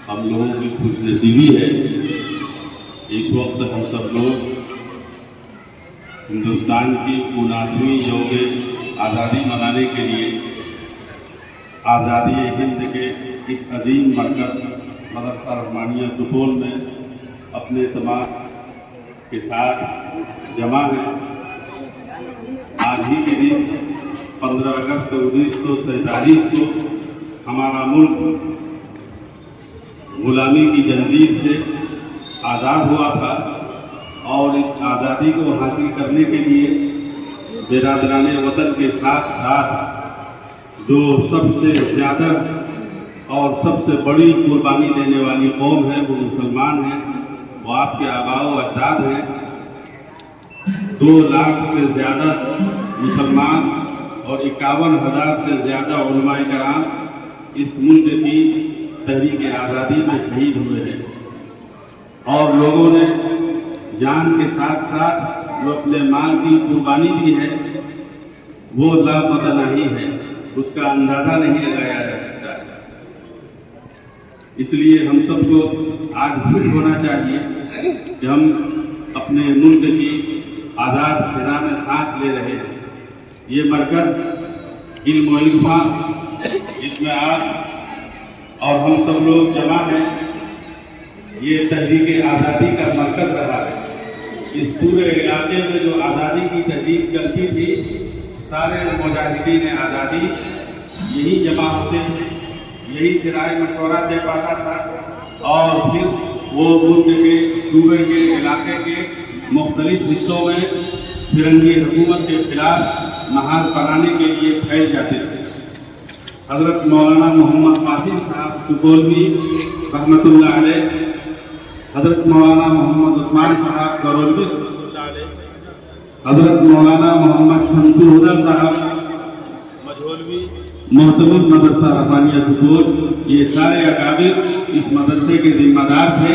ہم لوگوں کی خوش نصیبی ہے اس وقت ہم سب لوگ ہندوستان کی 79ویں یوم آزادی منانے کے لیے آزادی ہند کے اس عظیم مرکز مدرسہ رحمانیہ سپول میں اپنے اعتماد کے ساتھ جمع ہیں۔ آج ہی کے دن 15 اگست 1947 کو ہمارا ملک غلامی کی زنجیر سے آزاد ہوا تھا، اور اس آزادی کو حاصل کرنے کے لیے برادران وطن کے ساتھ ساتھ جو سب سے زیادہ اور سب سے بڑی قربانی دینے والی قوم ہے وہ مسلمان ہیں، وہ آپ کے آباء و اجداد ہیں۔ 2 لاکھ سے زیادہ مسلمان اور 51,000 سے زیادہ علماء کرام اس ملک کی تحریک آزادی میں شہید ہوئے ہیں، اور لوگوں نے جان کے ساتھ ساتھ جو اپنے مال کی قربانی دی ہے وہ لامتناہی ہے، اس کا اندازہ نہیں لگایا جا سکتا ہے۔ اس لیے ہم سب کو آج خوش ہونا چاہیے کہ ہم اپنے ملک کی آزاد فضا میں سانس لے رہے ہیں۔ یہ مرکز علم و عرفاں جس میں آج اور ہم سب لوگ جمع ہیں، یہ تحریک آزادی کا مرکز رہا ہے۔ اس پورے علاقے میں جو آزادی کی تحریک چلتی تھی، سارے مجاہدین آزادی یہی جمع ہوتے تھے، یہی سے رائے مشورہ دے پاتا تھا، اور پھر وہ ملک کے صوبے کے علاقے کے مختلف حصوں میں فرنگی حکومت کے خلاف محاذ بنانے کے لیے پھیل جاتے تھے۔ حضرت مولانا محمد قاسم صاحب سپولوی رحمۃ اللہ علیہ، حضرت مولانا محمد عثمان صاحب کرولوی رحمۃ اللہ علیہ، حضرت مولانا محمد شمس الہدیٰ صاحب مجھولوی محتمل مدرسہ رحمانیہ سپول، یہ سارے اکابر اس مدرسے کے ذمہ دار تھے،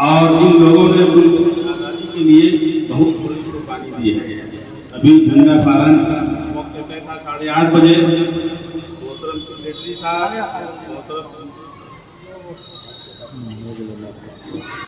اور ان لوگوں نے ملک کی آزادی کے لیے بہت بڑی قربانی دی ہے۔ ابھی جھنڈا فہران کا وقت طے تھا 8:30 بجے، محترم سیکریٹری صاحب، محترم